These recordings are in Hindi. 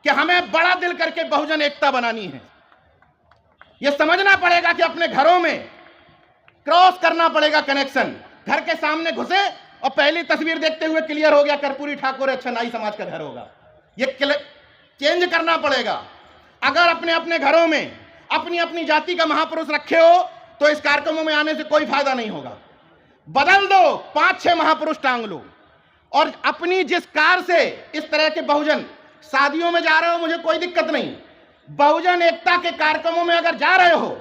कि हमें बड़ा दिल करके बहुजन एकता बनानी है। यह समझना पड़ेगा कि अपने घरों में क्रॉस करना पड़ेगा कनेक्शन। घर के सामने घुसे और पहली तस्वीर देखते हुए क्लियर हो गया कर्पूरी ठाकुर अच्छा नाई समाज का घर होगा। ये चेंज करना पड़ेगा। अगर अपने अपने घरों में अपनी अपनी जाति का महापुरुष रखे हो तो इस कार्यक्रमों में आने से कोई फायदा नहीं होगा। बदल दो, 5-6 महापुरुष टांग लो। और अपनी जिस कार से इस तरह के बहुजन शादियों में जा रहे हो, मुझे कोई दिक्कत नहीं। बहुजन एकता के कार्यक्रमों में अगर जा रहे हो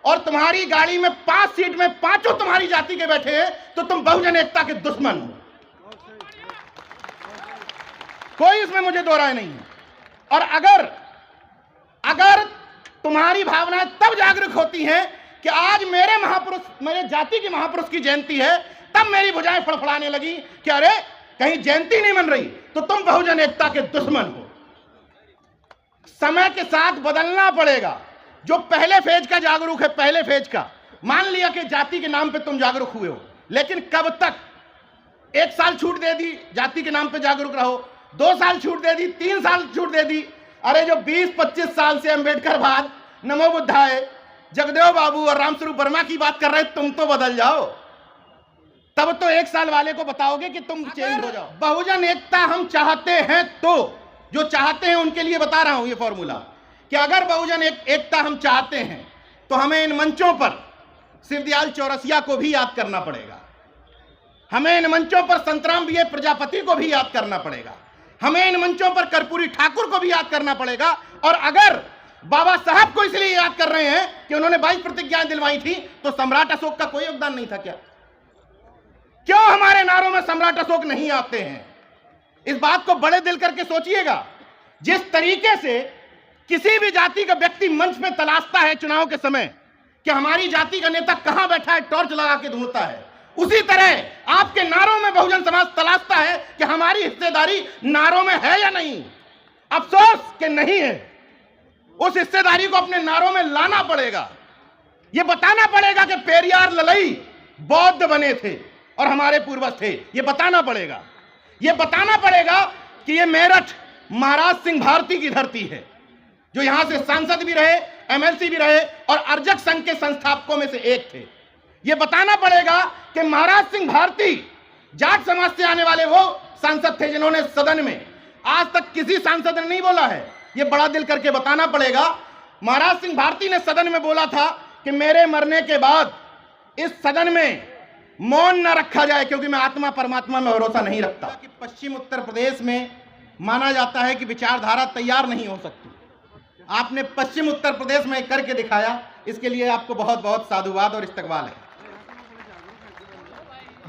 और तुम्हारी गाड़ी में 5 सीट में 5 तुम्हारी जाति के बैठे हैं तो तुम बहुजन एकता के दुश्मन हो। कोई इसमें मुझे दो राय नहीं है। और अगर तुम्हारी भावनाएं तब जागरूक होती हैं कि आज मेरे महापुरुष, मेरे जाति के महापुरुष की जयंती है, तब मेरी भुजाएं फड़फड़ाने लगी कि अरे कहीं जयंती नहीं मन रही, तो तुम बहुजन एकता के दुश्मन हो। समय के साथ बदलना पड़ेगा। जो पहले फेज का जागरूक है, पहले फेज का, मान लिया कि जाति के नाम पे तुम जागरूक हुए हो, लेकिन कब तक? 1 साल छूट दे दी, जाति के नाम पे जागरूक रहो। 2 साल छूट दे दी, 3 साल छूट दे दी। अरे जो 20-25 साल से अंबेडकर बाद, नमो बुद्धाय, जगदेव बाबू और रामस्वरूप वर्मा की बात कर रहे, तुम तो बदल जाओ। तब तो 1 साल वाले को बताओगे कि तुम चेंज हो जाओ। बहुजन एकता हम चाहते हैं, तो जो चाहते हैं उनके लिए बता रहा हूं ये फॉर्मूला, कि अगर बहुजन एकता हम चाहते हैं तो हमें इन मंचों पर शिवदयाल चौरसिया को भी याद करना पड़ेगा। हमें इन मंचों पर संतराम बीए प्रजापति को भी याद करना पड़ेगा। हमें इन मंचों पर कर्पूरी ठाकुर को भी याद करना पड़ेगा। और अगर बाबा साहब को इसलिए याद कर रहे हैं कि उन्होंने 22 प्रतिज्ञाएं दिलवाई थी, तो सम्राट अशोक का कोई योगदान नहीं था क्या? क्यों हमारे नारों में सम्राट अशोक नहीं आते हैं? इस बात को बड़े दिल करके सोचिएगा। जिस तरीके से किसी भी जाति का व्यक्ति मंच में तलाशता है चुनाव के समय कि हमारी जाति का नेता कहां बैठा है, टॉर्च लगा के ढूंढता है, उसी तरह आपके नारों में बहुजन समाज तलाशता है कि हमारी हिस्सेदारी नारों में है या नहीं। अफसोस कि नहीं है। उस हिस्सेदारी को अपने नारों में लाना पड़ेगा। यह बताना पड़ेगा कि पेरियार ललई बौद्ध बने थे और हमारे पूर्वज थे। यह बताना पड़ेगा। यह बताना पड़ेगा कि यह मेरठ महाराज सिंह भारती की धरती है, जो यहां से सांसद भी रहे, एमएलसी भी रहे और अर्जक संघ के संस्थापकों में से एक थे। यह बताना पड़ेगा कि महाराज सिंह भारती जाट समाज से आने वाले वो सांसद थे जिन्होंने सदन में आज तक किसी सांसद ने नहीं बोला है। यह बड़ा दिल करके बताना पड़ेगा। महाराज सिंह भारती ने सदन में बोला था कि मेरे मरने के बाद इस सदन में मौन न रखा जाए, क्योंकि मैं आत्मा परमात्मा में भरोसा नहीं रखता। कि पश्चिम उत्तर प्रदेश में माना जाता है कि विचारधारा तैयार नहीं हो सकती। आपने पश्चिम उत्तर प्रदेश में करके दिखाया, इसके लिए आपको बहुत बहुत साधुवाद और इस्तकबाल है।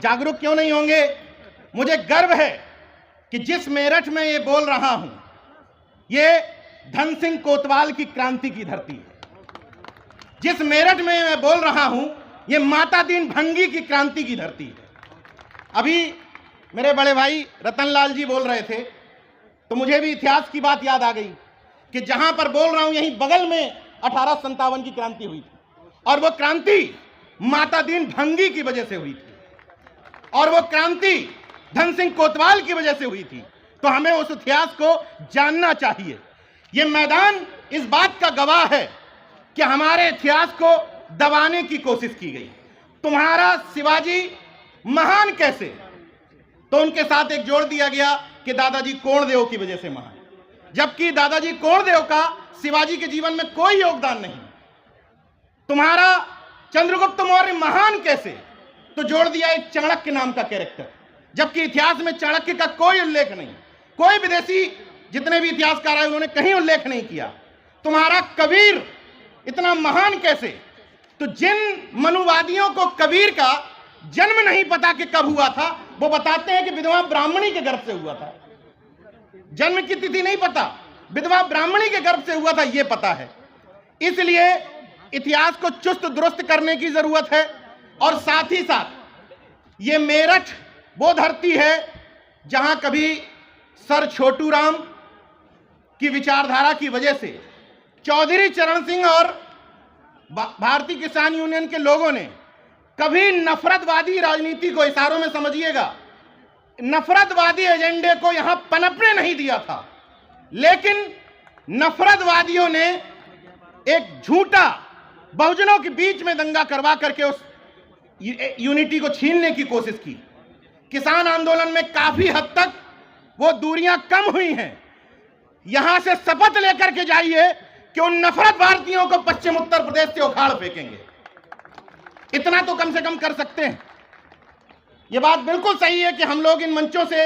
जागरूक क्यों नहीं होंगे? मुझे गर्व है कि जिस मेरठ में ये बोल रहा हूं, ये धन सिंह कोतवाल की क्रांति की धरती है। जिस मेरठ में मैं बोल रहा हूं, ये माता दीन भंगी की क्रांति की धरती है। अभी मेरे बड़े भाई रतनलाल जी बोल रहे थे तो मुझे भी इतिहास की बात याद आ गई कि जहां पर बोल रहा हूं यहीं बगल में 1857 की क्रांति हुई थी, और वो क्रांति माता दीन भंगी की वजह से हुई थी, और वो क्रांति धन सिंह कोतवाल की वजह से हुई थी। तो हमें उस इतिहास को जानना चाहिए। ये मैदान इस बात का गवाह है कि हमारे इतिहास को दबाने की कोशिश की गई। तुम्हारा शिवाजी महान कैसे? तो उनके साथ एक जोड़ दिया गया कि दादाजी कोणदेव की वजह से महान, जबकि दादाजी कोणदेव का शिवाजी के जीवन में कोई योगदान नहीं। तुम्हारा चंद्रगुप्त मौर्य महान कैसे? तो जोड़ दिया एक चाणक्य नाम का कैरेक्टर, जबकि इतिहास में चाणक्य का कोई उल्लेख नहीं। कोई विदेशी जितने भी इतिहासकार आए उन्होंने कहीं उल्लेख नहीं किया। तुम्हारा कबीर इतना महान कैसे? तो जिन मनुवादियों को कबीर का जन्म नहीं पता कि कब हुआ था, वो बताते हैं कि विधवा ब्राह्मणी के गर्भ से हुआ था। जन्म की तिथि नहीं पता, विधवा ब्राह्मणी के गर्भ से हुआ था ये पता है। इसलिए इतिहास को चुस्त दुरुस्त करने की जरूरत है। और साथ ही साथ ये मेरठ वो धरती है जहां कभी सर छोटू राम की विचारधारा की वजह से चौधरी चरण सिंह और भारतीय किसान यूनियन के लोगों ने कभी नफरतवादी राजनीति को, इशारों में समझिएगा, नफरतवादी एजेंडे को यहां पनपने नहीं दिया था। लेकिन नफरतवादियों ने एक झूठा बहुजनों के बीच में दंगा करवा करके उस यूनिटी को छीनने की कोशिश की। किसान आंदोलन में काफी हद तक वो दूरियां कम हुई हैं। यहां से शपथ लेकर के जाइए कि उन नफरत भारतीयों को पश्चिम उत्तर प्रदेश से उखाड़ फेंकेंगे। इतना तो कम से कम कर सकते हैं। यह बात बिल्कुल सही है कि हम लोग इन मंचों से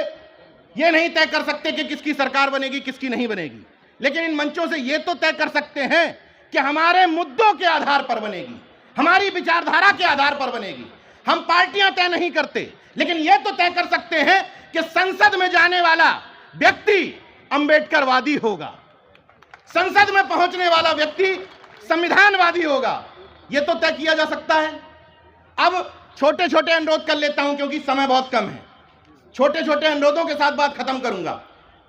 यह नहीं तय कर सकते कि किसकी सरकार बनेगी, किसकी नहीं बनेगी, लेकिन इन मंचों से यह तो तय कर सकते हैं कि हमारे मुद्दों के आधार पर बनेगी, हमारी विचारधारा के आधार पर बनेगी। हम पार्टियां तय नहीं करते, लेकिन यह तो तय कर सकते हैं कि संसद में जाने वाला व्यक्ति अंबेडकरवादी होगा, संसद में पहुंचने वाला व्यक्ति संविधानवादी होगा। यह तो तय किया जा सकता है। अब छोटे छोटे अनुरोध कर लेता हूं क्योंकि समय बहुत कम है। छोटे छोटे अनुरोधों के साथ बात खत्म करूंगा।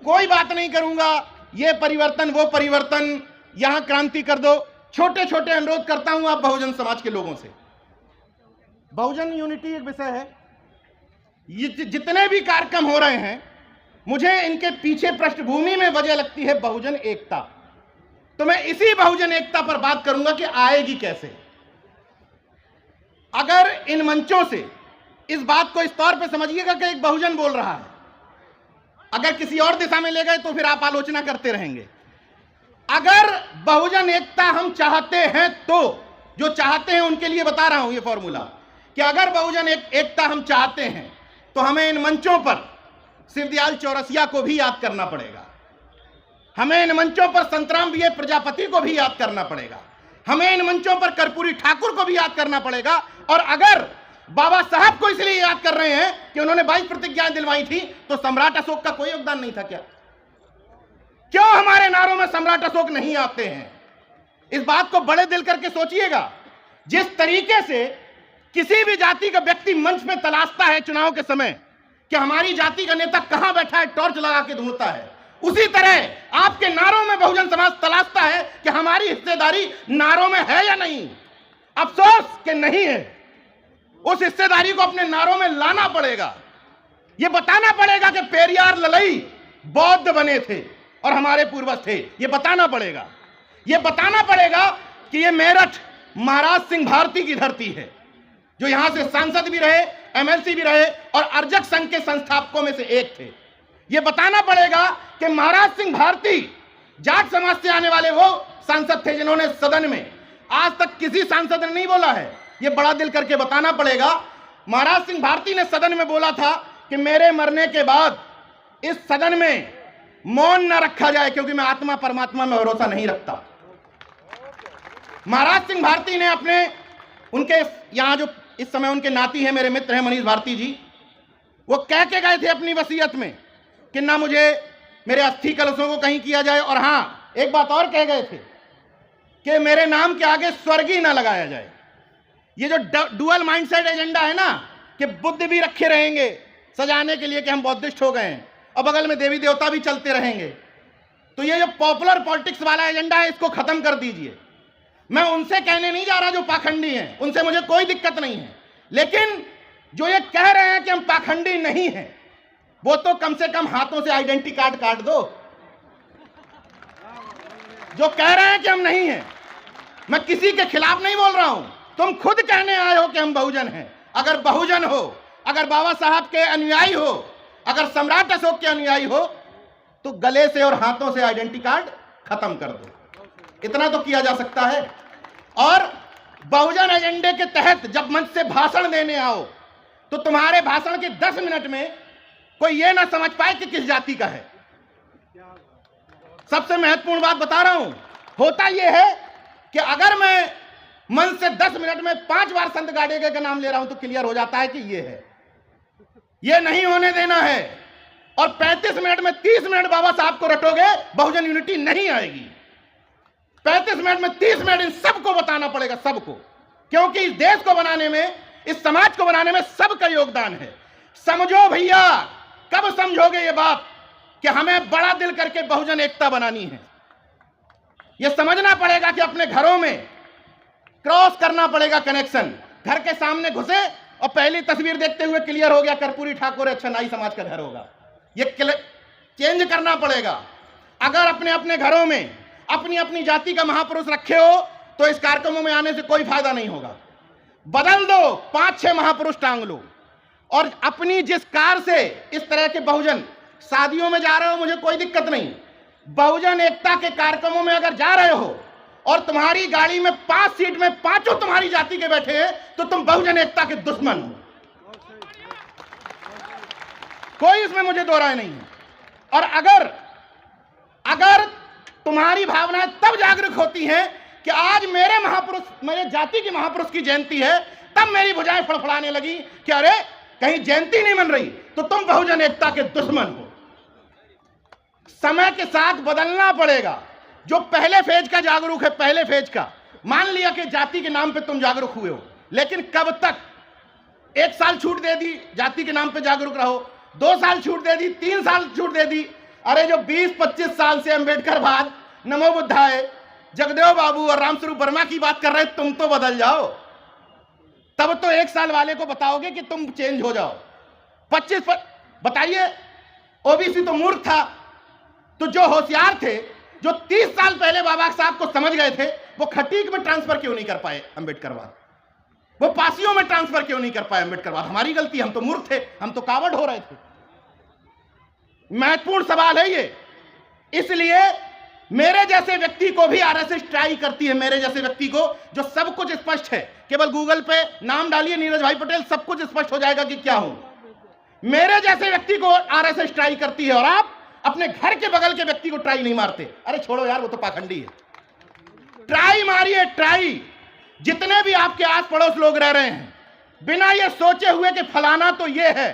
कोई बात नहीं करूंगा ये परिवर्तन वो परिवर्तन, यहां क्रांति कर दो। छोटे छोटे अनुरोध करता हूं आप बहुजन समाज के लोगों से। बहुजन यूनिटी एक विषय है। ये जितने भी कार्यक्रम हो रहे हैं, मुझे इनके पीछे पृष्ठभूमि में वजह लगती है बहुजन एकता। तो मैं इसी बहुजन एकता पर बात करूंगा कि आएगी कैसे। अगर इन मंचों से इस बात को इस तौर पे समझिएगा कि एक बहुजन बोल रहा है, अगर किसी और दिशा में ले गए तो फिर आप आलोचना करते रहेंगे। अगर बहुजन एकता हम चाहते हैं तो, जो चाहते हैं उनके लिए बता रहा हूं ये फॉर्मूला, कि अगर बहुजन एकता हम चाहते हैं तो हमें इन मंचों पर शिवदयाल चौरसिया को भी याद करना पड़ेगा, हमें इन मंचों पर संतराम बीए प्रजापति को भी याद करना पड़ेगा, हमें इन मंचों पर कर्पूरी ठाकुर को भी याद करना पड़ेगा। और अगर बाबा साहब को इसलिए याद कर रहे हैं कि उन्होंने 22 प्रतिज्ञाएं दिलवाई थी, तो सम्राट अशोक का कोई योगदान नहीं था क्या? क्यों हमारे नारों में सम्राट अशोक नहीं आते हैं? इस बात को बड़े दिल करके सोचिएगा। जिस तरीके से किसी भी जाति का व्यक्ति मंच में तलाशता है चुनाव के समय कि हमारी जाति का नेता कहां बैठा है, टॉर्च लगा के ढूंढता है, उसी तरह आपके नारों में बहुजन समाज तलाशता है कि हमारी हिस्सेदारी नारों में है या नहीं। अफसोस कि नहीं है। उस हिस्सेदारी को अपने नारों में लाना पड़ेगा। यह बताना पड़ेगा कि पेरियार ललई बौद्ध बने थे और हमारे पूर्वज थे। यह बताना पड़ेगा। यह बताना पड़ेगा कि यह मेरठ महाराज सिंह भारती की धरती है, जो यहां से सांसद भी रहे, एमएलसी भी रहे और अर्जक संघ के संस्थापकों में से एक थे। यह बताना पड़ेगा कि महाराज सिंह भारती जाट समाज से आने वाले वो सांसद थे जिन्होंने सदन में आज तक किसी सांसद ने नहीं बोला है। यह बड़ा दिल करके बताना पड़ेगा। महाराज सिंह भारती ने सदन में बोला था कि मेरे मरने के बाद इस सदन में मौन न रखा जाए, क्योंकि मैं आत्मा परमात्मा में भरोसा नहीं रखता। महाराज सिंह भारती ने अपने उनके यहां जो इस समय उनके नाती हैं, मेरे मित्र हैं मनीष भारती जी, वो कह के गए थे अपनी वसीयत में कि ना मुझे मेरे अस्थि कलशों को कहीं किया जाए, और हां एक बात और कह गए थे कि मेरे नाम के आगे स्वर्गीय ना लगाया जाए। ये जो डुअल माइंडसेट एजेंडा है ना, कि बुद्ध भी रखे रहेंगे सजाने के लिए कि हम बौद्धिस्ट हो गए हैं और बगल में देवी देवता भी चलते रहेंगे, तो ये जो पॉपुलर पॉलिटिक्स वाला एजेंडा है इसको खत्म कर दीजिए। मैं उनसे कहने नहीं जा रहा जो पाखंडी हैं, उनसे मुझे कोई दिक्कत नहीं है, लेकिन जो ये कह रहे हैं कि हम पाखंडी नहीं हैं, वो तो कम से कम हाथों से आइडेंटिटी कार्ड काट दो। जो कह रहे हैं कि हम नहीं हैं, मैं किसी के खिलाफ नहीं बोल रहा हूं, तुम खुद कहने आए हो कि हम बहुजन हैं। अगर बहुजन हो, अगर बाबा साहब के अनुयायी हो, अगर सम्राट अशोक के अनुयायी हो, तो गले से और हाथों से आइडेंटिटी कार्ड खत्म कर दो। इतना तो किया जा सकता है। और बहुजन एजेंडे के तहत जब मंच से भाषण देने आओ, तो तुम्हारे भाषण के 10 मिनट में कोई ये ना समझ पाए कि किस जाति का है। सबसे महत्वपूर्ण बात बता रहा हूं, होता यह है कि अगर मैं मंच से 10 मिनट में 5 बार संत गाड़ेगे का नाम ले रहा हूं, तो क्लियर हो जाता है कि ये है। ये नहीं होने देना है। और 35 मिनट में 30 मिनट बाबा साहब को रटोगे, बहुजन यूनिटी नहीं आएगी। 35 मिनट में 30 मिनट इन सबको बताना पड़ेगा, सबको, क्योंकि इस देश को बनाने में, इस समाज को बनाने में सबका योगदान है। समझो भैया, कब समझोगे ये बात कि हमें बड़ा दिल करके बहुजन एकता बनानी है। यह समझना पड़ेगा कि अपने घरों में क्रॉस करना पड़ेगा कनेक्शन। घर के सामने घुसे और पहली तस्वीर देखते हुए क्लियर हो गया कर्पूरी ठाकुर अच्छा नाई समाज का घर होगा। ये चेंज करना पड़ेगा। अगर अपने अपने घरों में अपनी अपनी जाति का महापुरुष रखे हो तो इस कार्यक्रमों में आने से कोई फायदा नहीं होगा। बदल दो, 5-6 महापुरुष टांग लो। और अपनी जिस कार से इस तरह के बहुजन शादियों में जा रहे हो, मुझे कोई दिक्कत नहीं। बहुजन एकता के कार्यक्रमों में अगर जा रहे हो और तुम्हारी गाड़ी में 5 सीट में 5 तुम्हारी जाति के बैठे हैं तो तुम बहुजन एकता के दुश्मन हो। कोई इसमें मुझे दो राय नहीं है। और अगर तुम्हारी भावनाएं तब जागरूक होती हैं कि आज मेरे महापुरुष, मेरे जाति के महापुरुष की जयंती है, तब मेरी भुजाएं फड़फड़ाने लगी कि अरे कहीं जयंती नहीं मन रही तो तुम बहुजन एकता के दुश्मन हो। समय के साथ बदलना पड़ेगा। जो पहले फेज का जागरूक है, पहले फेज का, मान लिया कि जाति के नाम पे तुम जागरूक हुए हो, लेकिन कब तक? 1 साल छूट दे दी, जाति के नाम पे जागरूक रहो। 2 साल छूट दे दी, 3 साल छूट दे दी। अरे जो 20-25 साल से अंबेडकर बाद, नमो बुद्धाय, जगदेव बाबू और रामस्वरूप वर्मा की बात कर रहे, तुम तो बदल जाओ। तब तो 1 साल वाले को बताओगे कि तुम चेंज हो जाओ। 25 पर बताइए, ओबीसी तो मूर्ख था, तो जो होशियार थे, जो 30 साल पहले बाबा साहब को समझ गए थे, वो खटीक में ट्रांसफर क्यों नहीं कर पाए अंबेडकरवाद? वो पासियों में ट्रांसफर क्यों नहीं कर पाए अंबेडकरवाद? हमारी गलती, हम तो मूर्ख थे, हम तो कावड़ हो रहे थे। महत्वपूर्ण सवाल है ये। इसलिए मेरे जैसे व्यक्ति को भी आरएसएस ट्राई करती है, मेरे जैसे व्यक्ति को जो सब कुछ स्पष्ट है। केवल गूगल पे नाम डालिए नीरज भाई पटेल, सब कुछ स्पष्ट हो जाएगा कि क्या हूं। मेरे जैसे व्यक्ति को आरएसएस ट्राई करती है और आप अपने घर के बगल के व्यक्ति को ट्राई नहीं मारते। अरे छोड़ो यार, वो तो पाखंडी है। ट्राई मारिए, ट्राई। जितने भी आपके आस पड़ोस लोग रह रहे हैं, बिना ये सोचे हुए कि फलाना तो ये है,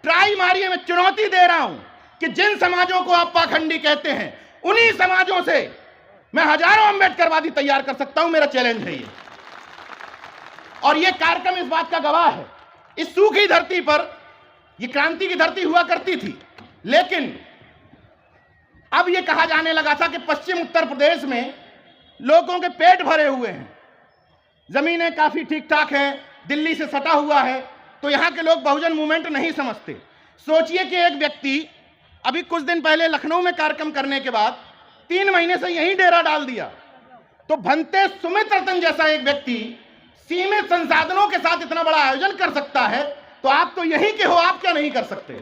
ट्राई मारिए। मैं चुनौती दे रहा हूं कि जिन समाजों को आप पाखंडी कहते हैं, उन्हीं समाजों से मैं हजारों अंबेडकरवादी तैयार कर सकता हूं। मेरा चैलेंज है ये। और ये कार्यक्रम इस बात का गवाह है। इस सूखी धरती पर ये क्रांति की धरती हुआ करती थी, लेकिन अब ये कहा जाने लगा था कि पश्चिम उत्तर प्रदेश में लोगों के पेट भरे हुए हैं, जमीनें काफी ठीक ठाक हैं, दिल्ली से सटा हुआ है, तो यहां के लोग बहुजन मूवमेंट नहीं समझते। सोचिए कि एक व्यक्ति अभी कुछ दिन पहले लखनऊ में कार्यक्रम करने के बाद 3 महीने से यहीं डेरा डाल दिया। तो भंते सुमित रतन जैसा एक व्यक्ति सीमित संसाधनों के साथ इतना बड़ा आयोजन कर सकता है, तो आप तो यहीं के हो, आप क्या नहीं कर सकते?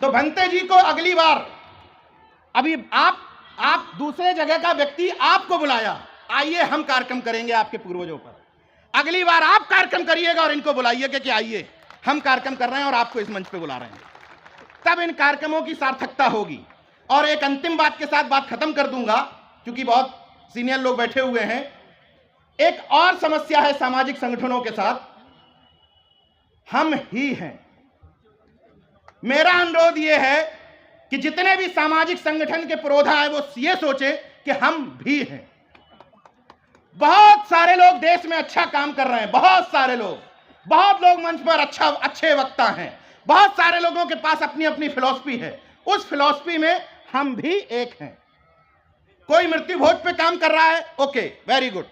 तो भंते जी को अगली बार, अभी आप दूसरे जगह का व्यक्ति आपको बुलाया, आइए हम कार्यक्रम करेंगे आपके पूर्वजों पर। अगली बार आप कार्यक्रम करिएगा और इनको बुलाइएगा कि आइए हम कार्यक्रम कर रहे हैं और आपको इस मंच पे बुला रहे हैं। तब इन कार्यक्रमों की सार्थकता होगी। और एक अंतिम बात के साथ बात खत्म कर दूंगा, क्योंकि बहुत सीनियर लोग बैठे हुए हैं। एक और समस्या है सामाजिक संगठनों के साथ, हम ही हैं। मेरा अनुरोध यह है कि जितने भी सामाजिक संगठन के पुरोधा है, वो ये सोचे कि हम भी हैं। बहुत सारे लोग देश में अच्छा काम कर रहे हैं, बहुत सारे लोग, बहुत लोग मंच पर अच्छे वक्ता हैं, बहुत सारे लोगों के पास अपनी अपनी फिलॉसफी है। उस फिलॉसफी में हम भी एक हैं। कोई मृत्यु भोज पे काम कर रहा है, ओके, वेरी गुड।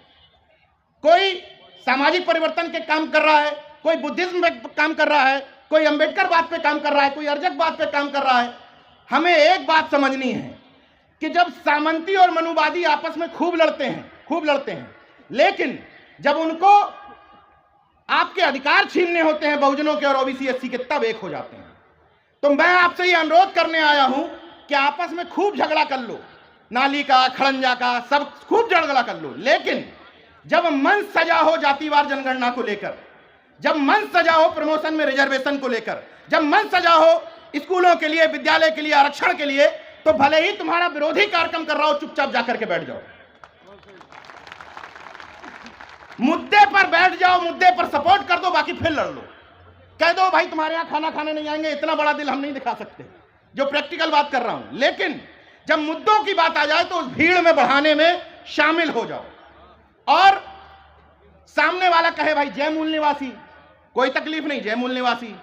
कोई सामाजिक परिवर्तन के काम कर रहा है, कोई बुद्धिज्म पे काम कर रहा है, कोई अंबेडकर बात पे काम कर रहा है, कोई अर्जक बात पे काम कर रहा है। हमें एक बात समझनी है कि जब सामंती और मनुवादी आपस में खूब लड़ते हैं, लेकिन जब उनको आपके अधिकार छीनने होते हैं बहुजनों के और ओबीसी एससी के, तब एक हो जाते हैं। तो मैं आपसे ये अनुरोध करने आया हूं कि आपस में खूब झगड़ा कर लो, नाली का, खड़ंजा का, सब खूब झगड़ा कर लो, लेकिन जब मंच सजा हो जातिवार जनगणना को लेकर, जब मंच सजा हो प्रमोशन में रिजर्वेशन को लेकर, जब मंच सजा हो स्कूलों के लिए, विद्यालय के लिए, आरक्षण के लिए, तो भले ही तुम्हारा विरोधी कार्यक्रम कर रहा हो, चुपचाप जाकर के बैठ जाओ, मुद्दे पर बैठ जाओ, मुद्दे पर सपोर्ट कर दो, बाकी फिर लड़ लो। कह दो भाई तुम्हारे यहां खाना खाने नहीं आएंगे, इतना बड़ा दिल हम नहीं दिखा सकते, जो प्रैक्टिकल बात कर रहा हूं। लेकिन जब मुद्दों की बात आ जाए तो उस भीड़ में बढ़ाने में शामिल हो जाओ। और सामने वाला कहे भाई जय मूल निवासी, कोई तकलीफ नहीं, जय मूल निवासी,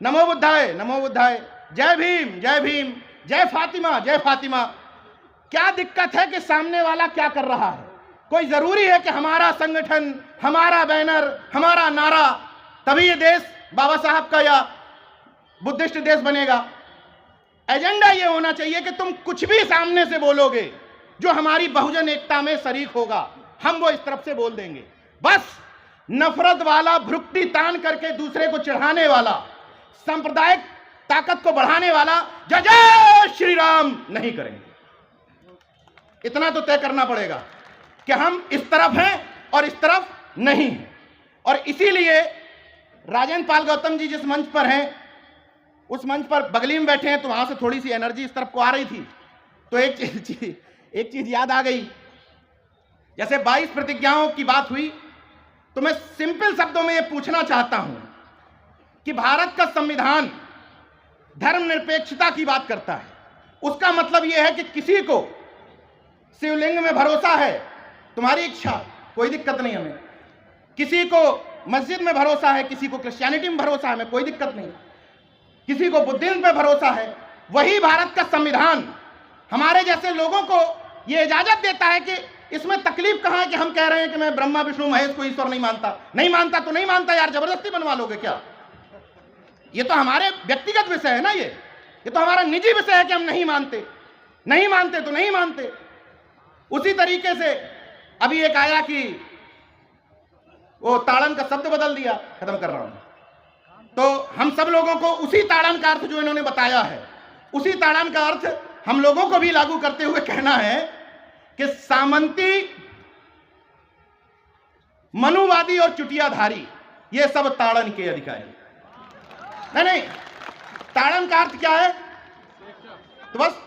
नमो बुद्धाय, नमो बुद्धाय, जय भीम, जय भीम, जय फातिमा, जय फातिमा। क्या दिक्कत है कि सामने वाला क्या कर रहा है? कोई जरूरी है कि हमारा संगठन, हमारा बैनर, हमारा नारा, तभी ये देश बाबा साहब का या बुद्धिस्ट देश बनेगा? एजेंडा ये होना चाहिए कि तुम कुछ भी सामने से बोलोगे जो हमारी बहुजन एकता में शरीक होगा, हम वो इस तरफ से बोल देंगे। बस नफरत वाला, भ्रुक्ति तान करके दूसरे को चढ़ाने वाला, सांप्रदायिक ताकत को बढ़ाने वाला जय जय श्री राम नहीं करेंगे। इतना तो तय करना पड़ेगा कि हम इस तरफ हैं और इस तरफ नहीं हैं। और इसीलिए राजेंद्र पाल गौतम जी जिस मंच पर हैं, उस मंच पर बगली में बैठे हैं, तो वहां से थोड़ी सी एनर्जी इस तरफ को आ रही थी, तो एक चीज याद आ गई। जैसे 22 प्रतिज्ञाओं की बात हुई, तो मैं सिंपल शब्दों में यह पूछना चाहता हूं कि भारत का संविधान धर्मनिरपेक्षता की बात करता है। उसका मतलब यह है कि किसी को शिवलिंग में भरोसा है, तुम्हारी इच्छा, कोई दिक्कत नहीं हमें। किसी को मस्जिद में भरोसा है, किसी को क्रिश्चियनिटी में भरोसा है, हमें कोई दिक्कत नहीं। किसी को बुद्धिज्म पे भरोसा है। वही भारत का संविधान हमारे जैसे लोगों को यह इजाजत देता है कि इसमें तकलीफ कहां है कि हम कह रहे हैं कि मैं ब्रह्मा विष्णु महेश को ईश्वर नहीं मानता। नहीं मानता तो नहीं मानता यार, जबरदस्ती बनवा लोगे क्या? ये तो हमारे व्यक्तिगत विषय है ना, ये तो हमारा निजी विषय है कि हम नहीं मानते। नहीं मानते तो नहीं मानते। उसी तरीके से अभी एक आया कि वो ताड़न का शब्द बदल दिया, खत्म कर रहा हूं, तो हम सब लोगों को उसी ताड़न का अर्थ जो इन्होंने बताया है, उसी ताड़न का अर्थ हम लोगों को भी लागू करते हुए कहना है कि सामंती, मनुवादी और चुटियाधारी ये सब ताड़न के अधिकारी। नहीं, ताड़न का अर्थ क्या है? तो बस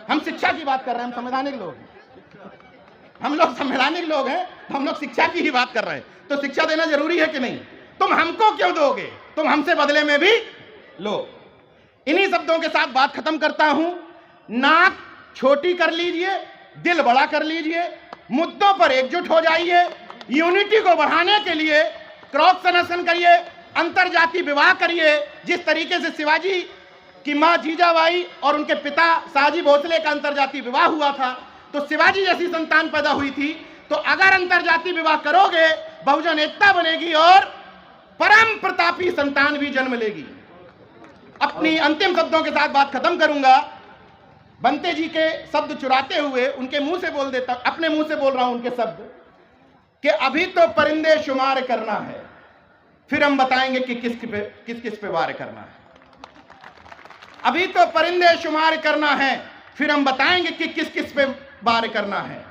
हम शिक्षा की बात कर रहे हैं, हम संवैधानिक लोग हैं, हम लोग संवैधानिक लोग हैं, हम लोग शिक्षा की ही बात कर रहे हैं। तो शिक्षा देना जरूरी है कि नहीं? तुम हमको क्यों दोगे, तुम हमसे बदले में भी लो। इन्हीं शब्दों के साथ बात खत्म करता हूं। नाक छोटी कर लीजिए, दिल बड़ा कर लीजिए, मुद्दों पर एकजुट हो जाइए, यूनिटी को बढ़ाने के लिए क्रॉस सेनेशन करिए, अंतरजातीय विवाह करिए। जिस तरीके से शिवाजी की मां जीजाबाई और उनके पिता शाहजी भोसले का अंतरजातीय विवाह हुआ था, तो शिवाजी जैसी संतान पैदा हुई थी। तो अगर अंतरजातीय विवाह करोगे, बहुजन एकता बनेगी और परम प्रतापी संतान भी जन्म लेगी। अपनी अंतिम शब्दों के साथ बात खत्म करूंगा। बंते जी के शब्द चुराते हुए उनके मुंह से बोल देता, अपने मुंह से बोल रहा हूं उनके शब्द, कि अभी तो परिंदे शुमार करना है, फिर हम बताएंगे कि किस किस पे वार करना है। अभी तो परिंदे शुमार करना है, फिर हम बताएंगे कि किस किस पे वार करना है।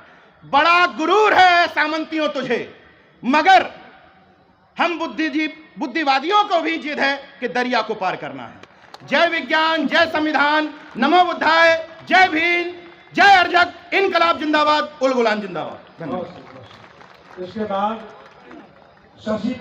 बड़ा गुरूर है सामंतियों तुझे, मगर हम बुद्धिवादियों को भी जिद है कि दरिया को पार करना है। जय विज्ञान, जय संविधान, नमो बुद्धाय, जय भीम, जय अर्जक, इनकलाब जिंदाबाद, उल गुलाम जिंदाबाद। धन्यवाद। इसके बाद शशि